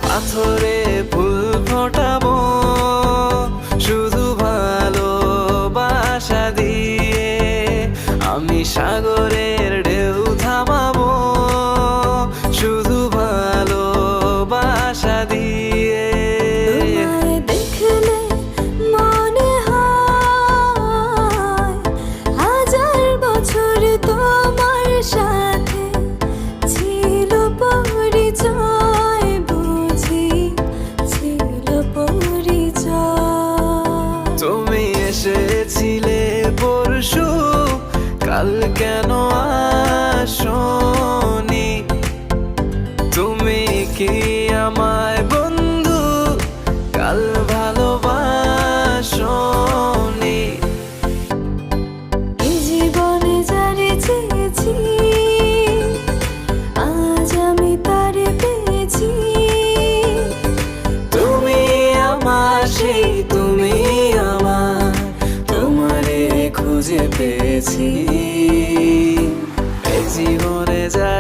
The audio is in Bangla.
পাথরে ফুল ফোটাবো শুধু ভালোবাসা দিয়ে, আমি সাগরের ঢেউ থামাবো শুধু ভালোবাসা দিয়ে। তোমায় দেখলে মনে হয় হাজার বছর তোমার সাথে ছিল পরিচয়, বুঝি ছিল পরিচয়। তুমি এসেছিলে পরশু, কাল কেন আসোনি? তুমি কি আমায় বন্ধু কাল ভালোবাসোনি? এই জীবনে যারে চেয়েছি আজ আমি তারে পেয়েছি। তুমি আমার সেই, তুমি আমার, তোমারে খুঁজে পেয়েছি। এই জীবনে যা